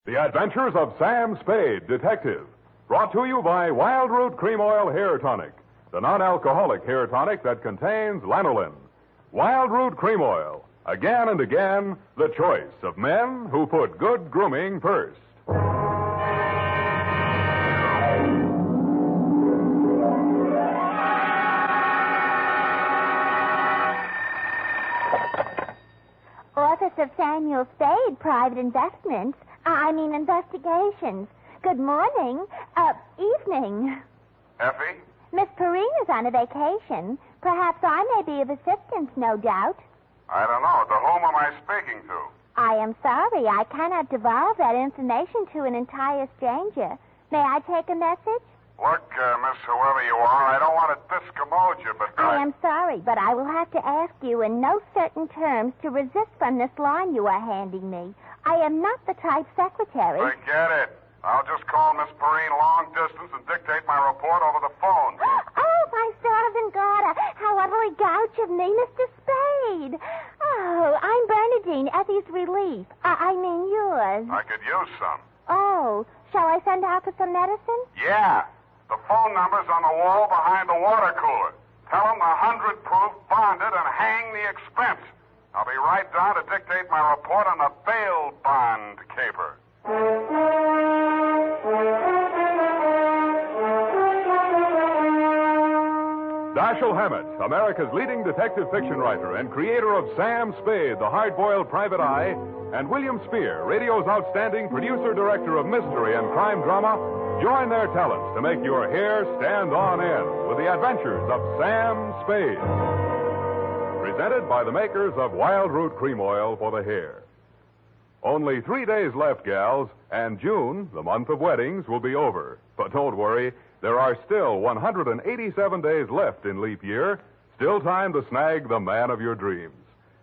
The Adventures of Sam Spade, Detective. Brought to you by Wild Root Cream Oil Hair Tonic, the non-alcoholic hair tonic that contains lanolin. Wild Root Cream Oil. Again and again, the choice of men who put good grooming first. Office of Samuel Spade, Private Investigations. Good morning. Evening. Effie? Miss Perrine is on a vacation. Perhaps I may be of assistance, no doubt. I don't know. To whom am I speaking to? I am sorry. I cannot divulge that information to an entire stranger. May I take a message? Look, Miss Whoever you are, I don't want to discommode you, but I am sorry, but I will have to ask you in no certain terms to resist from this line you are handing me. I am not the type secretary. Forget it. I'll just call Miss Perrine long distance and dictate my report over the phone. Oh, my stars and garter. How utterly gouch of me, Mr. Spade. Oh, I'm Bernadine, Effie's relief. I mean yours. I could use some. Oh, shall I send out for some medicine? Yeah. The phone number's on the wall behind the water cooler. Tell them the 100 proof bonded and hang the expense. I'll be right down to dictate my report on the bail bond caper. Dashiell Hammett, America's leading detective fiction writer and creator of Sam Spade, the hard-boiled private eye, and William Spear, radio's outstanding producer-director of mystery and crime drama, join their talents to make your hair stand on end with the adventures of Sam Spade. Presented by the makers of Wild Root Cream Oil for the hair. Only 3 days left, gals, and June, the month of weddings, will be over. But don't worry, there are still 187 days left in leap year, still time to snag the man of your dreams.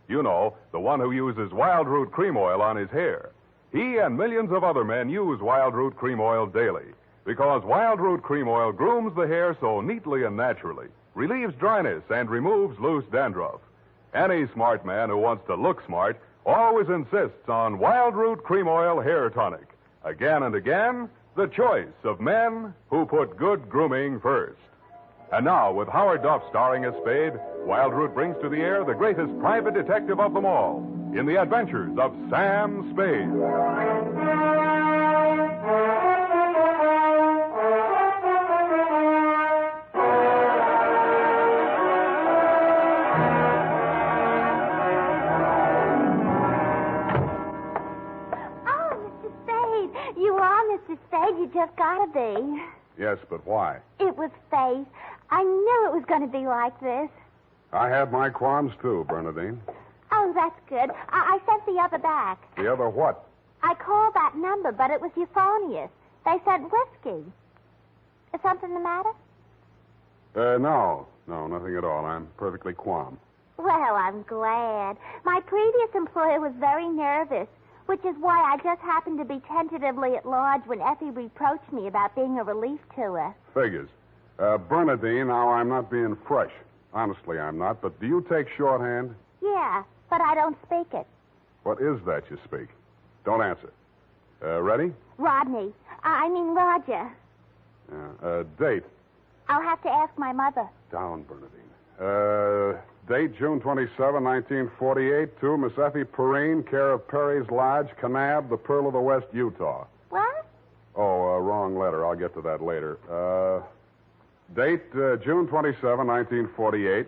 You know, the one who uses Wild Root Cream Oil on his hair. He and millions of other men use Wild Root Cream Oil daily because Wild Root Cream Oil grooms the hair so neatly and naturally, relieves dryness, and removes loose dandruff. Any smart man who wants to look smart always insists on Wild Root Cream Oil Hair Tonic. Again and again, the choice of men who put good grooming first. And now, with Howard Duff starring as Spade, Wild Root brings to the air the greatest private detective of them all in the adventures of Sam Spade. You just gotta be. Yes, but why? It was fate. I knew it was going to be like this. I had my qualms, too, Bernadine. Oh, that's good. I sent the other back. The other what? I called that number, but it was euphonious. They said whiskey. Is something the matter? No, nothing at all. I'm perfectly calm. Well, I'm glad. My previous employer was very nervous, which is why I just happened to be tentatively at large when Effie reproached me about being a relief to her. Figures. Bernadine, now I'm not being fresh. Honestly, I'm not. But do you take shorthand? Yeah, but I don't speak it. What is that you speak? Don't answer. Ready? Rodney. Roger. Date? I'll have to ask my mother. Down, Bernadine. Date, June 27, 1948, to Miss Effie Perrine, care of Perry's Lodge, Kanab, the Pearl of the West, Utah. What? Oh, wrong letter. I'll get to that later. Date, June 27, 1948,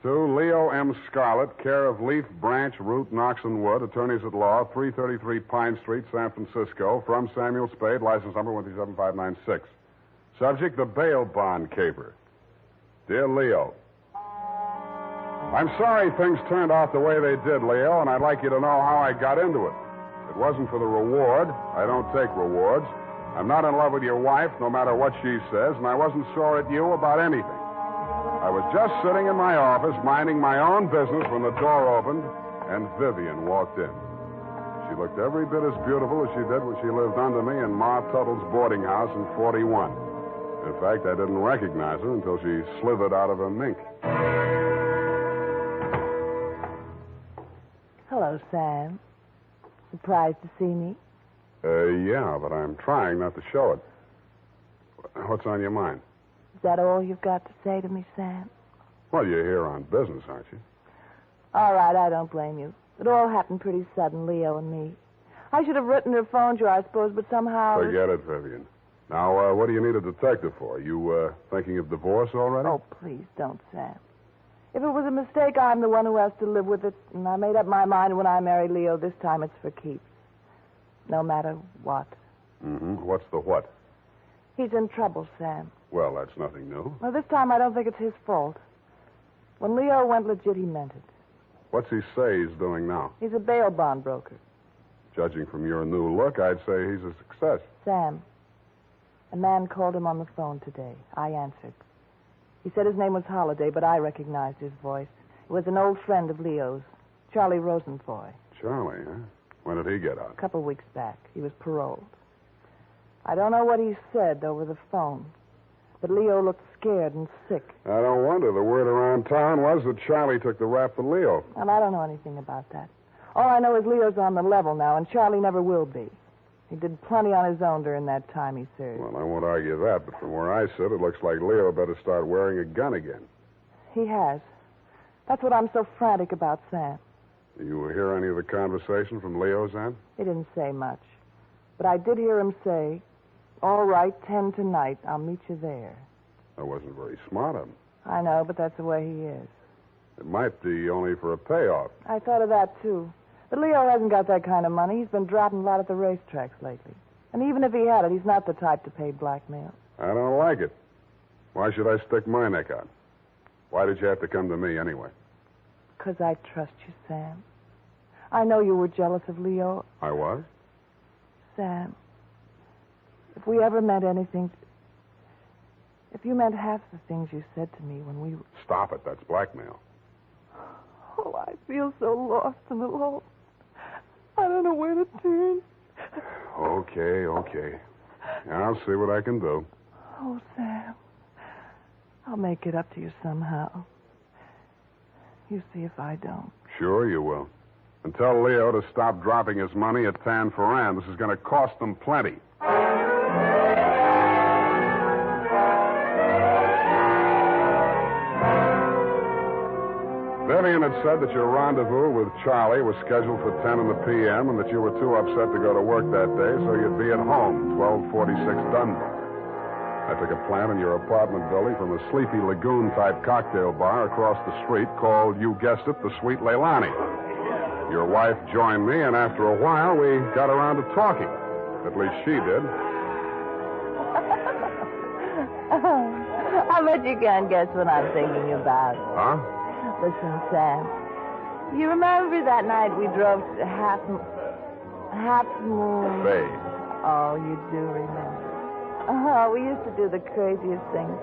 to Leo M. Scarlett, care of Leaf Branch, Root, Knox and Wood, attorneys at law, 333 Pine Street, San Francisco, from Samuel Spade, license number 137596. Subject, the bail bond caper. Dear Leo, I'm sorry things turned out the way they did, Leo, and I'd like you to know how I got into it. It wasn't for the reward. I don't take rewards. I'm not in love with your wife, no matter what she says, and I wasn't sore at you about anything. I was just sitting in my office, minding my own business, when the door opened, and Vivian walked in. She looked every bit as beautiful as she did when she lived under me in Ma Tuttle's boarding house in 41. In fact, I didn't recognize her until she slithered out of her mink. Hello, Sam. Surprised to see me? Yeah, but I'm trying not to show it. What's on your mind? Is that all you've got to say to me, Sam? Well, you're here on business, aren't you? All right, I don't blame you. It all happened pretty sudden, Leo and me. I should have written or phoned you, I suppose, but somehow... Forget it, Vivian. Now, what do you need a detective for? You, thinking of divorce already? Oh, please don't, Sam. If it was a mistake, I'm the one who has to live with it, and I made up my mind when I married Leo. This time it's for keeps. No matter what. Mm-hmm. What's the what? He's in trouble, Sam. Well, that's nothing new. Well, this time I don't think it's his fault. When Leo went legit, he meant it. What's he say he's doing now? He's a bail bond broker. Judging from your new look, I'd say he's a success. Sam, a man called him on the phone today. I answered. He said his name was Holliday, but I recognized his voice. It was an old friend of Leo's, Charlie Rosenfoy. Charlie, huh? When did he get out? A couple weeks back. He was paroled. I don't know what he said over the phone, but Leo looked scared and sick. I don't wonder. The word around town was that Charlie took the rap for Leo. And I don't know anything about that. All I know is Leo's on the level now, and Charlie never will be. He did plenty on his own during that time he served. Well, I won't argue that, but from where I sit, it looks like Leo better start wearing a gun again. He has. That's what I'm so frantic about, Sam. You hear any of the conversation from Leo's end? He didn't say much. But I did hear him say, "All right, 10 tonight. I'll meet you there." That wasn't very smart of him. I know, but that's the way he is. It might be only for a payoff. I thought of that, too. But Leo hasn't got that kind of money. He's been dropping a lot at the racetracks lately. And even if he had it, he's not the type to pay blackmail. I don't like it. Why should I stick my neck out? Why did you have to come to me anyway? Because I trust you, Sam. I know you were jealous of Leo. I was? Sam, if we ever meant anything... If you meant half the things you said to me when we... Stop it. That's blackmail. Oh, I feel so lost and alone. I don't know where to turn. Okay. I'll see what I can do. Oh, Sam. I'll make it up to you somehow. You see if I don't. Sure you will. And tell Leo to stop dropping his money at Tan Ferran. This is going to cost them plenty. Vivian had said that your rendezvous with Charlie was scheduled for 10 in the p.m. and that you were too upset to go to work that day, so you'd be at home, 1246 Dunbar. I took a plant in your apartment building from a Sleepy Lagoon-type cocktail bar across the street called, you guessed it, the Sweet Leilani. Your wife joined me, and after a while, we got around to talking. At least she did. I bet you can't guess what I'm thinking about. Huh? Listen, Sam. You remember that night we drove to Half Moon? Spade. Oh, you do remember. Oh, we used to do the craziest things.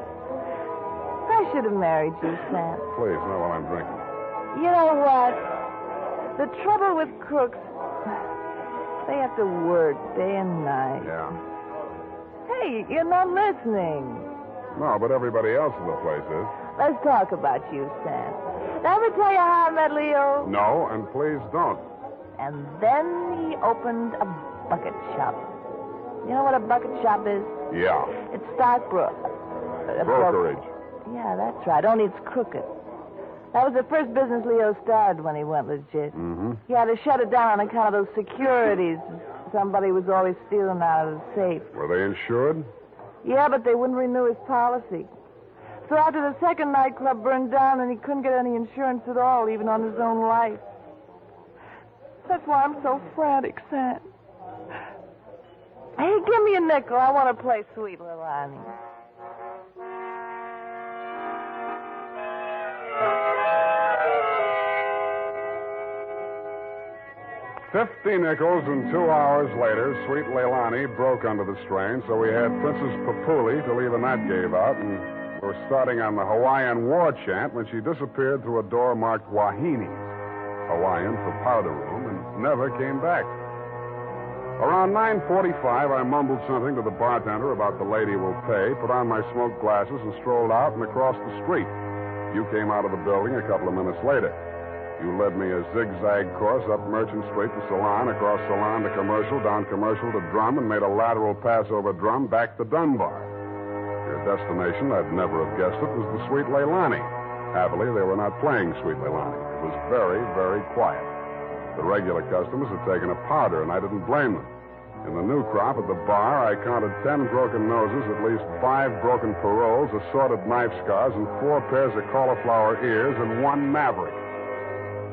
I should have married you, Sam. Please, not while I'm drinking. You know what? The trouble with crooks, they have to work day and night. Yeah. Hey, you're not listening. No, but everybody else in the place is. Let's talk about you, Sam. Did I ever tell you how I met Leo? No, and please don't. And then he opened a bucket shop. You know what a bucket shop is? Yeah. It's stockbrokerage. Yeah, that's right. Only it's crooked. That was the first business Leo started when he went legit. Mm-hmm. He had to shut it down on account of those securities. Somebody was always stealing out of the safe. Were they insured? Yeah, but they wouldn't renew his policy. So after the second nightclub burned down and he couldn't get any insurance at all, even on his own life. That's why I'm so frantic, Sam. Hey, give me a nickel. I want to play Sweet Leilani. $50 and 2 hours later, Sweet Leilani broke under the strain, so we had Princess Papuli to leave a that gave out, and we were starting on the Hawaiian war chant when she disappeared through a door marked Wahine, Hawaiian for powder room, and never came back. Around 9:45, I mumbled something to the bartender about the lady will pay, put on my smoke glasses, and strolled out and across the street. You came out of the building a couple of minutes later. You led me a zigzag course up Merchant Street to Salon, across Salon to Commercial, down Commercial to Drum, and made a lateral pass over Drum back to Dunbar. Your destination, I'd never have guessed it, was the Sweet Leilani. Happily, they were not playing Sweet Leilani. It was very, very quiet. The regular customers had taken a powder, and I didn't blame them. In the new crop at the bar, I counted 10 broken noses, at least 5 broken paroles, assorted knife scars, and 4 pairs of cauliflower ears, and 1 maverick.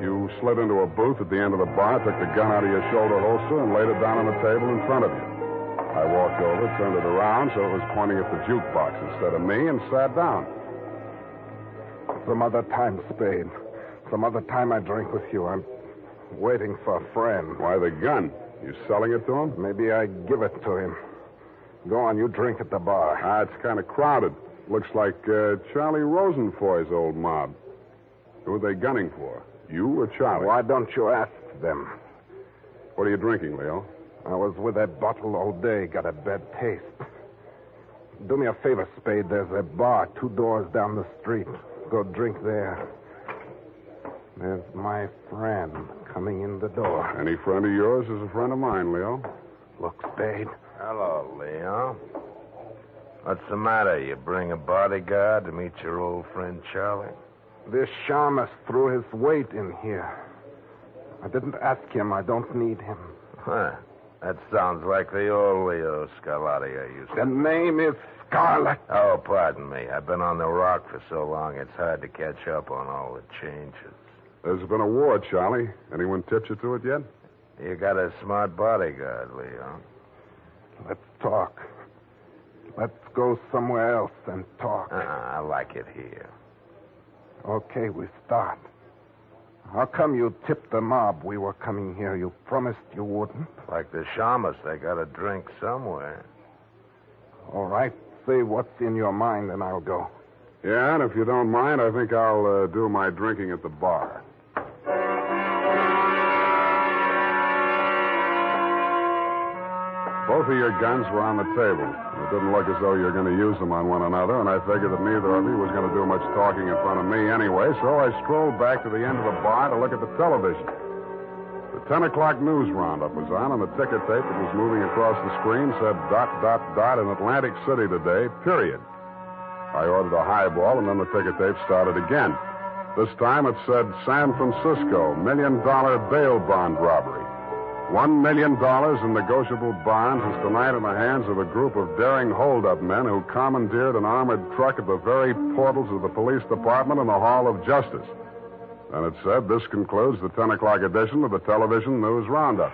You slid into a booth at the end of the bar, took the gun out of your shoulder holster, and laid it down on the table in front of you. I walked over, turned it around so it was pointing at the jukebox instead of me, and sat down. Some other time, Spade. Some other time I drink with you. I'm waiting for a friend. Why the gun? You selling it to him? Maybe I give it to him. Go on, you drink at the bar. It's kind of crowded. Looks like Charlie Rosenfoy's old mob. Who are they gunning for? You or Charlie? Why don't you ask them? What are you drinking, Leo? I was with that bottle all day. Got a bad taste. Do me a favor, Spade. There's a bar 2 doors down the street. Go drink there. There's my friend coming in the door. Any friend of yours is a friend of mine, Leo. Look, Spade. Hello, Leo. What's the matter? You bring a bodyguard to meet your old friend Charlie? This shamus threw his weight in here. I didn't ask him. I don't need him. Huh. That sounds like the old Leo Scarlatti I used to... The name is Scarlet. Oh, pardon me. I've been on the rock for so long, it's hard to catch up on all the changes. There's been a war, Charlie. Anyone tipped you to it yet? You got a smart bodyguard, Leo. Let's talk. Let's go somewhere else and talk. I like it here. Okay, we start. How come you tipped the mob we were coming here? You promised you wouldn't. Like the shamus, they got a drink somewhere. All right. Say what's in your mind, and I'll go. Yeah, and if you don't mind, I think I'll do my drinking at the bar. Both of your guns were on the table. It didn't look as though you were going to use them on one another, and I figured that neither of you was going to do much talking in front of me anyway, so I strolled back to the end of the bar to look at the television. The 10 o'clock news roundup was on, and the ticker tape that was moving across the screen said ... in Atlantic City today, period. I ordered a highball, and then the ticker tape started again. This time it said San Francisco, $1 million bail bond robbery. $1 million in negotiable bonds is tonight in the hands of a group of daring hold-up men who commandeered an armored truck at the very portals of the police department in the Hall of Justice. And it said, this concludes the 10 o'clock edition of the television news roundup.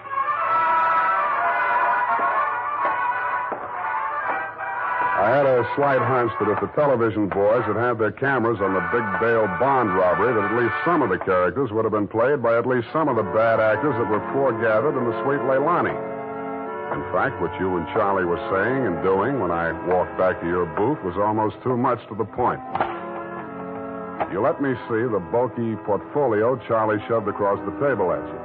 I had a slight hunch that if the television boys had had their cameras on the big bail bond robbery, that at least some of the characters would have been played by at least some of the bad actors that were foregathered in the Sweet Leilani. In fact, what you and Charlie were saying and doing when I walked back to your booth was almost too much to the point. You let me see the bulky portfolio Charlie shoved across the table at you.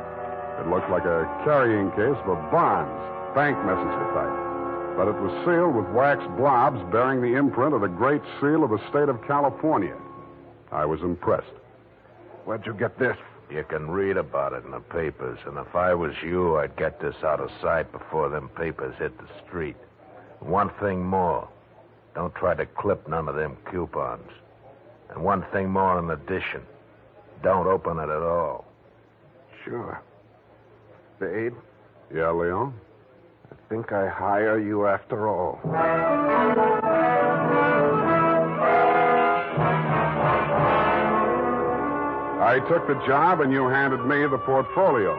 It looked like a carrying case for bonds, bank messenger type. But it was sealed with wax blobs bearing the imprint of the Great Seal of the state of California. I was impressed. Where'd you get this? You can read about it in the papers, and if I was you, I'd get this out of sight before them papers hit the street. One thing more. Don't try to clip none of them coupons. And one thing more in addition. Don't open it at all. Sure. Spade? Yeah, Leon? I think I hire you after all. I took the job, and you handed me the portfolio.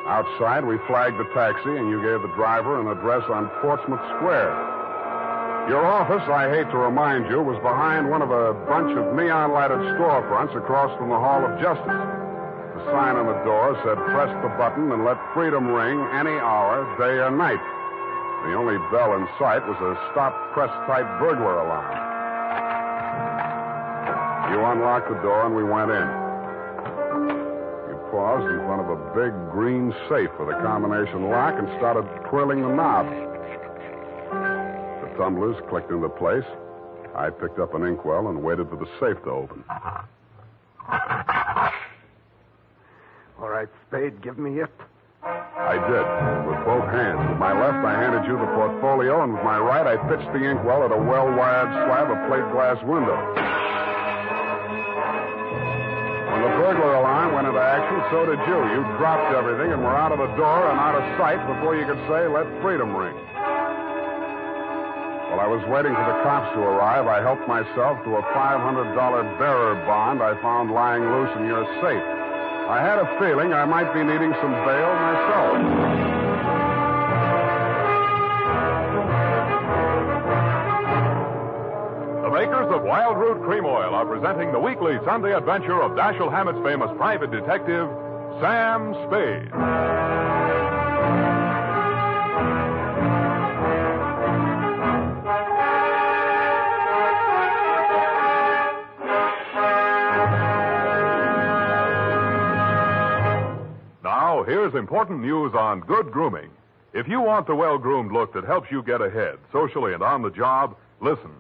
Outside, we flagged the taxi, and you gave the driver an address on Portsmouth Square. Your office, I hate to remind you, was behind one of a bunch of neon-lighted storefronts across from the Hall of Justice. The sign on the door said, press the button and let freedom ring any hour, day or night. The only bell in sight was a stop-press-type burglar alarm. You unlocked the door and we went in. You paused in front of a big green safe with a combination lock and started twirling the knob. The tumblers clicked into place. I picked up an inkwell and waited for the safe to open. right, Spade. Give me it. I did, with both hands. With my left, I handed you the portfolio, and with my right, I pitched the inkwell at a well-wired slab of plate glass window. When the burglar alarm went into action, so did you. You dropped everything and were out of the door and out of sight before you could say, "Let freedom ring." While I was waiting for the cops to arrive, I helped myself to a $500 bearer bond I found lying loose in your safe. I had a feeling I might be needing some bail myself. The makers of Wild Root Cream Oil are presenting the weekly Sunday adventure of Dashiell Hammett's famous private detective, Sam Spade. Now, here's important news on good grooming. If you want the well-groomed look that helps you get ahead, socially and on the job, listen.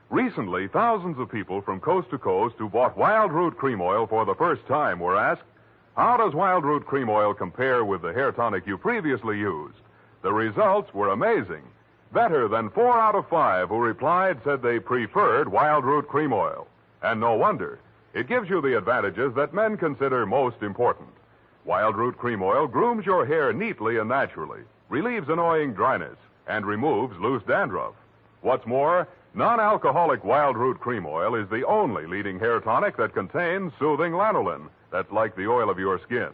Recently, thousands of people from coast to coast who bought Wild Root Cream Oil for the first time were asked, how does Wild Root Cream Oil compare with the hair tonic you previously used? The results were amazing. Better than 4 out of 5 who replied said they preferred Wild Root Cream Oil. And no wonder. It gives you the advantages that men consider most important. Wild Root Cream Oil grooms your hair neatly and naturally, relieves annoying dryness, and removes loose dandruff. What's more, non-alcoholic Wild Root Cream Oil is the only leading hair tonic that contains soothing lanolin. That's like the oil of your skin.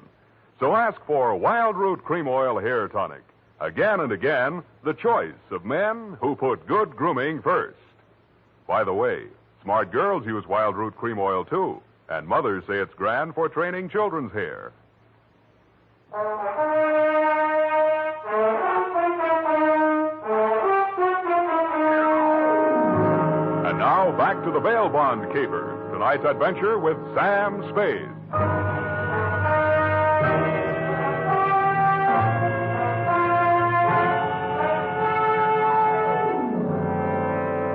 So ask for Wild Root Cream Oil Hair Tonic. Again and again, the choice of men who put good grooming first. By the way, smart girls use Wild Root Cream Oil, too. And mothers say it's grand for training children's hair. And now, back to the bail bond caper. Tonight's adventure with Sam Spade.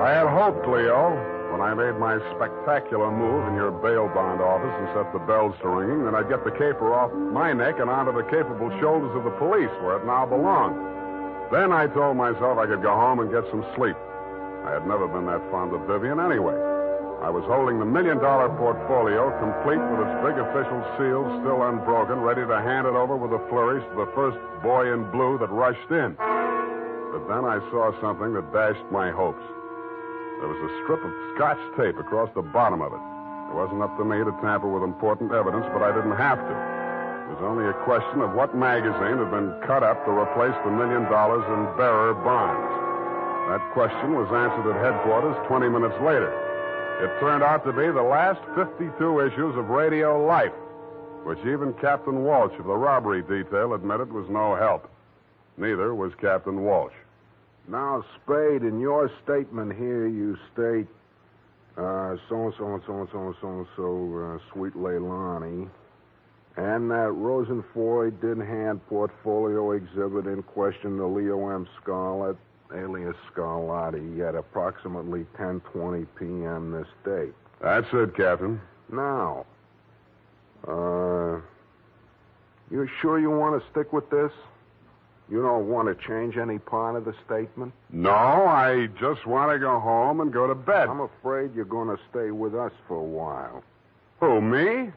I had hoped, Leo, when I made my spectacular move in your bail bond office and set the bells to ringing, that I'd get the caper off my neck and onto the capable shoulders of the police, where it now belonged. Then I told myself I could go home and get some sleep. I had never been that fond of Vivian anyway. I was holding the $1 million portfolio, complete with its big official seal still unbroken, ready to hand it over with a flourish to the first boy in blue that rushed in. But then I saw something that dashed my hopes. There was a strip of Scotch tape across the bottom of it. It wasn't up to me to tamper with important evidence, but I didn't have to. It was only a question of what magazine had been cut up to replace the $1 million in bearer bonds. That question was answered at headquarters 20 minutes later. It turned out to be the last 52 issues of Radio Life, which even Captain Walsh of the robbery detail admitted was no help. Neither was Captain Walsh. Now, Spade, in your statement here, you state, Sweet Leilani, and that Rosenfoy did hand portfolio exhibit in question to Leo M. Scarlett, alias Scarlatti, at approximately 10:20 p.m. this date. That's it, Captain. Now, you sure you want to stick with this? You don't want to change any part of the statement? No, I just want to go home and go to bed. I'm afraid you're going to stay with us for a while. Who, me?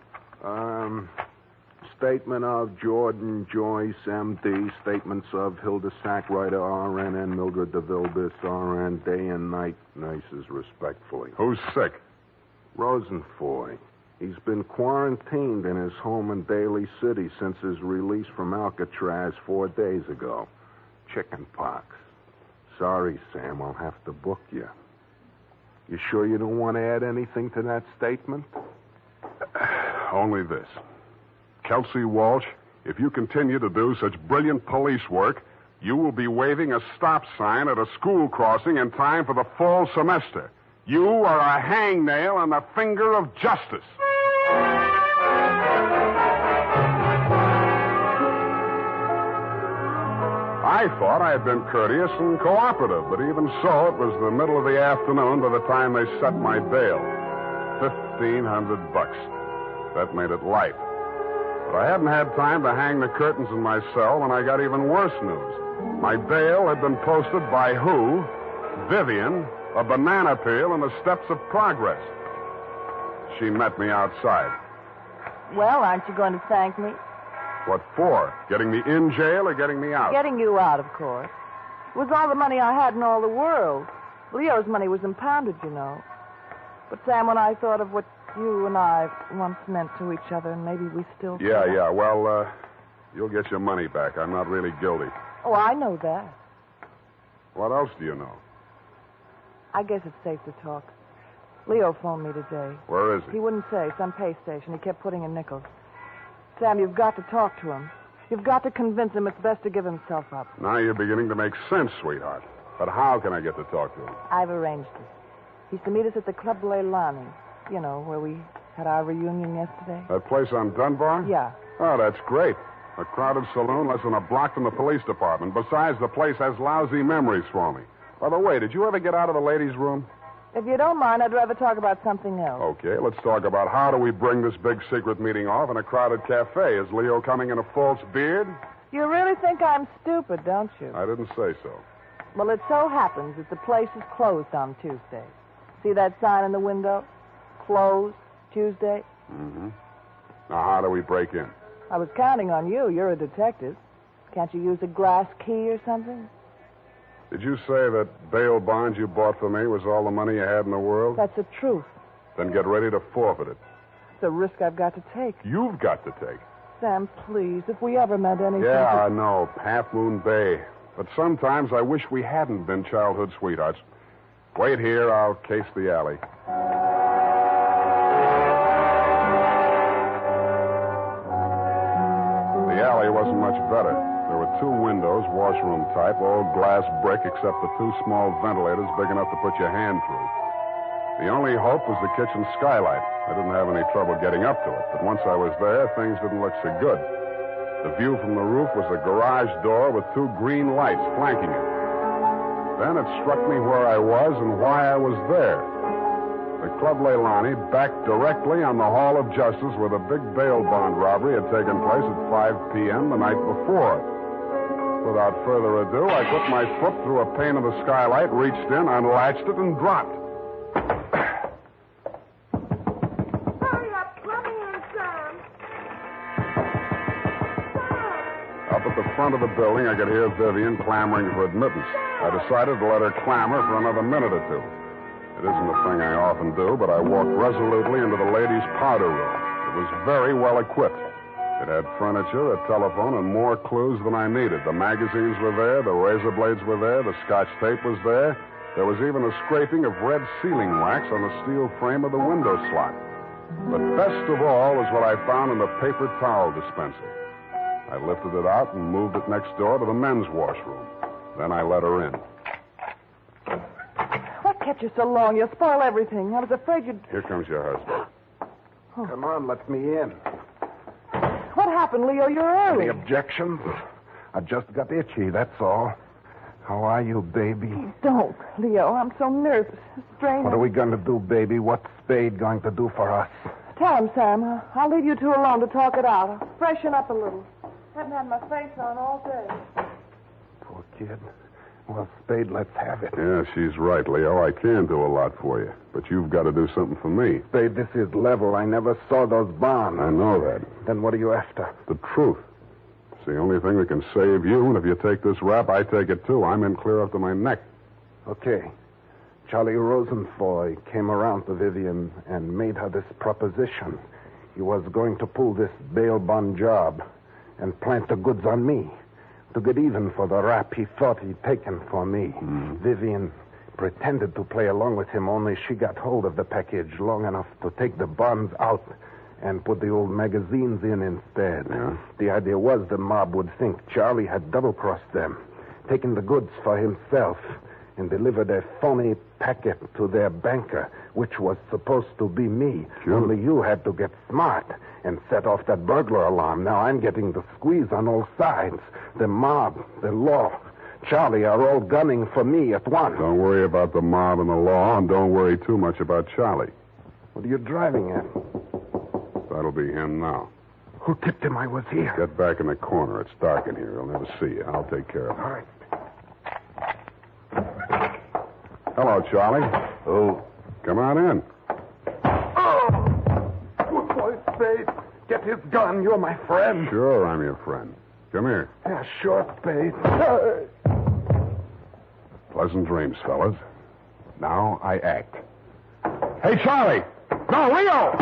Statement of Jordan Joyce, M.D. Statements of Hilda Sackwriter, R.N. and Mildred DeVille, R.N. Day and night nurses, respectfully. Who's sick? Rosenfoy. He's been quarantined in his home in Daly City since his release from Alcatraz 4 days ago. Chicken pox. Sorry, Sam, I'll have to book you. You sure you don't want to add anything to that statement? Only this. Kelsey Walsh, if you continue to do such brilliant police work, you will be waving a stop sign at a school crossing in time for the fall semester. You are a hangnail on the finger of justice. I thought I had been courteous and cooperative, but even so, it was the middle of the afternoon by the time they set my bail. $1,500. That made it light. But I hadn't had time to hang the curtains in my cell when I got even worse news. My bail had been posted by who? Vivian, a banana peel, and the steps of progress. She met me outside. Well, aren't you going to thank me? What for? Getting me in jail or getting me out? Getting you out, of course. It was all the money I had in all the world. Leo's money was impounded, you know. But, Sam, when I thought of what you and I once meant to each other, and maybe we still... Yeah. Well, you'll get your money back. I'm not really guilty. Oh, I know that. What else do you know? I guess it's safe to talk. Leo phoned me today. Where is he? He wouldn't say. Some pay station. He kept putting in nickels. Sam, you've got to talk to him. You've got to convince him it's best to give himself up. Now you're beginning to make sense, sweetheart. But how can I get to talk to him? I've arranged it. He's to meet us at the Club Leilani. You know, where we had our reunion yesterday. That place on Dunbar? Yeah. Oh, that's great. A crowded saloon less than a block from the police department. Besides, the place has lousy memories for me. By the way, did you ever get out of the ladies' room? If you don't mind, I'd rather talk about something else. Okay, let's talk about how do we bring this big secret meeting off in a crowded cafe. Is Leo coming in a false beard? You really think I'm stupid, don't you? I didn't say so. Well, it so happens that the place is closed on Tuesday. See that sign in the window? Closed Tuesday? Mm-hmm. Now, how do we break in? I was counting on you. You're a detective. Can't you use a glass key or something? Did you say that bail bond you bought for me was all the money you had in the world? That's the truth. Then get ready to forfeit it. It's a risk I've got to take. You've got to take. Sam, please, if we ever meant anything... Yeah, I know. Half Moon Bay. But sometimes I wish we hadn't been childhood sweethearts. Wait here. I'll case the alley. The alley wasn't much better. There were two windows, washroom type, all glass brick except for two small ventilators big enough to put your hand through. The only hope was the kitchen skylight. I didn't have any trouble getting up to it, but once I was there, things didn't look so good. The view from the roof was a garage door with two green lights flanking it. Then it struck me where I was and why I was there. The Club Leilani backed directly on the Hall of Justice where the big bail bond robbery had taken place at 5 p.m. the night before. Without further ado, I put my foot through a pane of the skylight, reached in, unlatched it, and dropped. Hurry up. Let me in, Sam. Up at the front of the building, I could hear Vivian clamoring for admittance. I decided to let her clamor for another minute or two. It isn't a thing I often do, but I walked resolutely into the ladies' powder room. It was very well equipped. It had furniture, a telephone, and more clues than I needed. The magazines were there, the razor blades were there, the Scotch tape was there. There was even a scraping of red sealing wax on the steel frame of the window slot. But best of all was what I found in the paper towel dispenser. I lifted it out and moved it next door to the men's washroom. Then I let her in. What kept you so long? You'll spoil everything. I was afraid you'd... Here comes your husband. Come on, let me in. What happened, Leo? You're early. Any objections? I just got itchy, that's all. How are you, baby? Don't, Leo. I'm so nervous. Straining. What are we going to do, baby? What's Spade going to do for us? Tell him, Sam. I'll leave you two alone to talk it out. I'll freshen up a little. Haven't had my face on all day. Poor kid. Well, Spade, let's have it. Yeah, she's right, Leo. I can do a lot for you. But you've got to do something for me. Spade, this is level. I never saw those bonds. I know that. Then what are you after? The truth. It's the only thing that can save you, and if you take this rap, I take it too. I'm in clear up to my neck. Okay. Charlie Rosenfoy came around to Vivian and made her this proposition. He was going to pull this bail bond job and plant the goods on me to get even for the rap he thought he'd taken for me. Vivian pretended to play along with him, only she got hold of the package long enough to take the bonds out and put the old magazines in instead. Yeah. The idea was the mob would think Charlie had double-crossed them, taken the goods for himself, and delivered a phony packet to their banker, which was supposed to be me. Sure. Only you had to get smart and set off that burglar alarm. Now I'm getting the squeeze on all sides. The mob, the law, Charlie are all gunning for me at once. Don't worry about the mob and the law, and don't worry too much about Charlie. What are you driving at? That'll be him now. Who tipped him I was here? Get back in the corner. It's dark in here. He'll never see you. I'll take care of it. All right. Hello, Charlie. Who? Come on in. Oh! Good boy, Spade. Get his gun. You're my friend. Sure, I'm your friend. Come here. Yeah, sure, Spade. Pleasant dreams, fellas. Now I act. Hey, Charlie! No, Leo!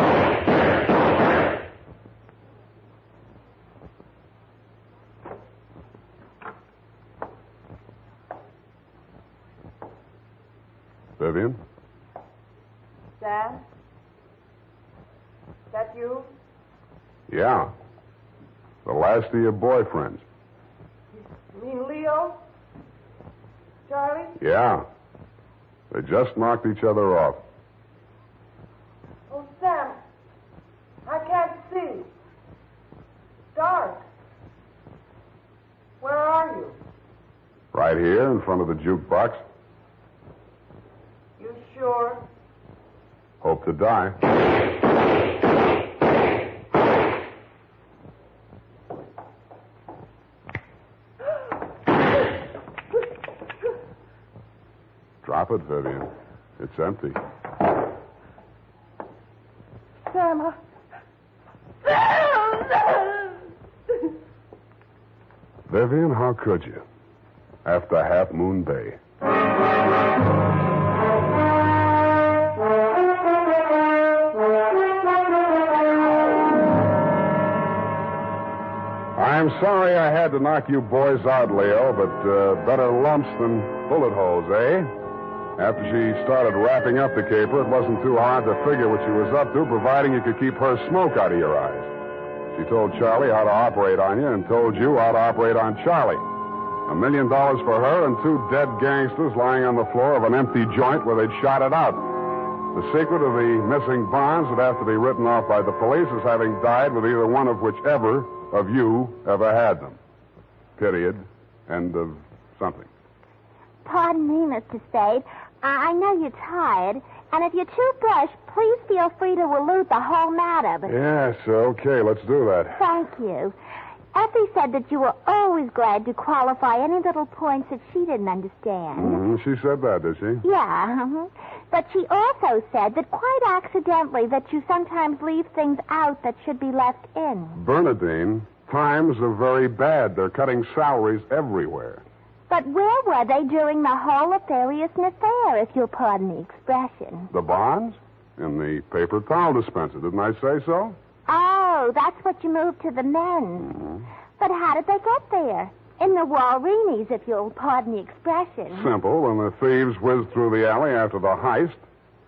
Vivian? Sam? That you? Yeah. The last of your boyfriends. You mean Leo? Charlie? Yeah. They just knocked each other off. Oh, Sam. I can't see. It's dark. Where are you? Right here in front of the jukebox. You sure? Hope to die. Drop it, Vivian. It's empty. Sam, Vivian, how could you? After Half Moon Bay. I'm sorry I had to knock you boys out, Leo, but better lumps than bullet holes, eh? After she started wrapping up the caper, it wasn't too hard to figure what she was up to, providing you could keep her smoke out of your eyes. She told Charlie how to operate on you and told you how to operate on Charlie. $1 million for her and 2 dead gangsters lying on the floor of an empty joint where they'd shot it out. The secret of the missing bonds would have to be written off by the police as having died with either one of whichever of you ever had them. Period. End of something. Pardon me, Mr. Spade. I know you're tired, and if you toothbrush, please feel free to allude the whole matter. But Yes, okay, let's do that. thank you. Effie said that you were always glad to qualify any little points that she didn't understand. She said that, did she? Yeah, but she also said that quite accidentally that you sometimes leave things out that should be left in. Bernadine, times are very bad. They're cutting salaries everywhere. But where were they during the whole nefarious affair, if you'll pardon the expression? The bonds? In the paper towel dispenser, didn't I say so? Oh, that's what you moved to the men's. But how did they get there? In the Walreenies, if you'll pardon the expression. Simple. When the thieves whizzed through the alley after the heist,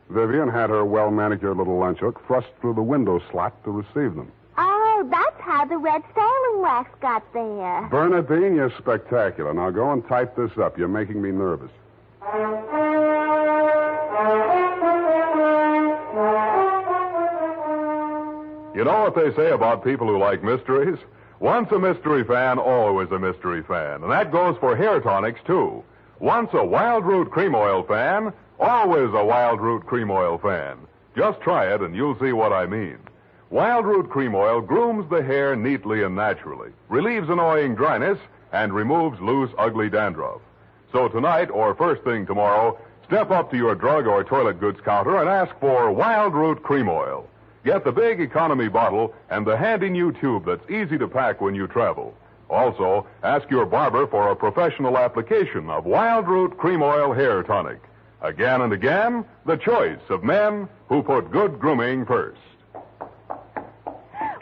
Vivian had her well-manicured little lunch hook thrust through the window slot to receive them. Oh, that's how the red sailing wax got there. Bernadine, you're spectacular. Now go and type this up. You're making me nervous. You know what they say about people who like mysteries? Once a mystery fan, always a mystery fan. And that goes for hair tonics, too. Once a Wild Root Cream Oil fan, always a Wild Root Cream Oil fan. Just try it and you'll see what I mean. Wild Root Cream Oil grooms the hair neatly and naturally, relieves annoying dryness, and removes loose, ugly dandruff. So tonight, or first thing tomorrow, step up to your drug or toilet goods counter and ask for Wild Root Cream Oil. Get the big economy bottle and the handy new tube that's easy to pack when you travel. Also, ask your barber for a professional application of Wild Root Cream Oil Hair Tonic. Again and again, the choice of men who put good grooming first.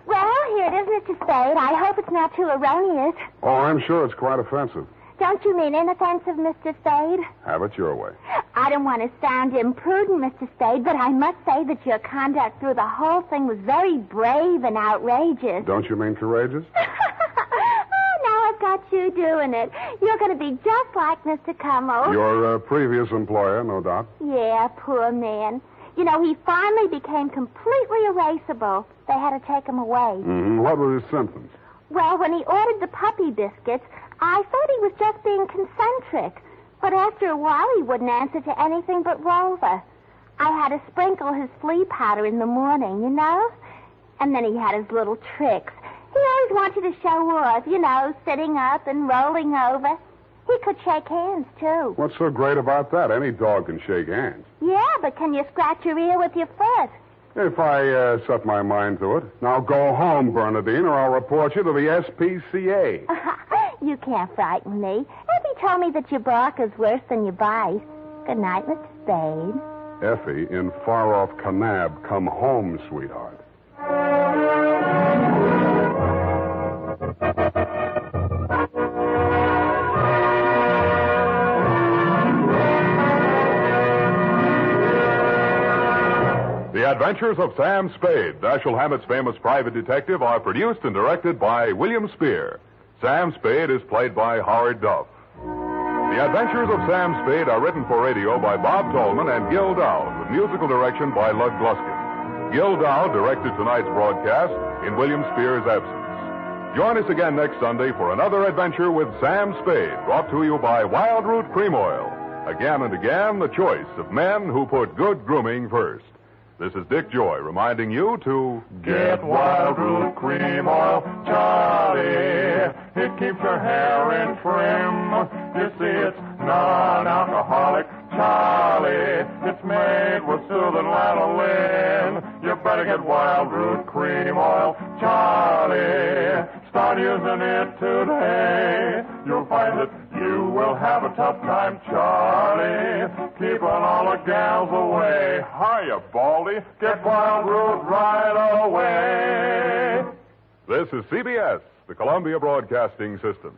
Well, here it is, Mr. Spade. I hope it's not too erroneous. Oh, I'm sure it's quite offensive. Don't you mean inoffensive, Mr. Spade? Have it your way. I don't want to sound imprudent, Mr. Spade, but I must say that your conduct through the whole thing was very brave and outrageous. Don't you mean courageous? Oh, now I've got you doing it. You're going to be just like Mr. Cummel. Your previous employer, no doubt. Yeah, poor man. You know, he finally became completely erasable. They had to take him away. What were his symptoms? Well, when he ordered the puppy biscuits, I thought he was just being concentric. But after a while, he wouldn't answer to anything but Rover. I had to sprinkle his flea powder in the morning, you know? And then he had his little tricks. always wanted to show off, sitting up and rolling over. He could shake hands, too. What's so great about that? Any dog can shake hands. Yeah, but can you scratch your ear with your foot? If I set my mind to it. Now go home, Bernadine, or I'll report you to the SPCA. You can't frighten me. Effie told me that your bark is worse than your bite. Good night, Mr. Spade. Effie, in far-off Kanab, come home, sweetheart. The Adventures of Sam Spade, Dashiell Hammett's famous private detective, are produced and directed by William Spear. Sam Spade is played by Howard Duff. The Adventures of Sam Spade are written for radio by Bob Tolman and Gil Dowd, with musical direction by Lud Gluskin. Gil Dowd directed tonight's broadcast in William Spear's absence. Join us again next Sunday for another adventure with Sam Spade, brought to you by Wild Root Cream Oil. Again and again, the choice of men who put good grooming first. This is Dick Joy reminding you to get Wild Root Cream Oil, Charlie. It keeps your hair in trim. You see, it's non-alcoholic, Charlie. It's made with soothing lanolin. You better get Wild Root Cream Oil, Charlie. Start using it today. You'll find that you will have a tough time, Charlie. Keeping all the gals away. Hiya, Baldy. Get Wild Root right away. This is CBS, the Columbia Broadcasting System.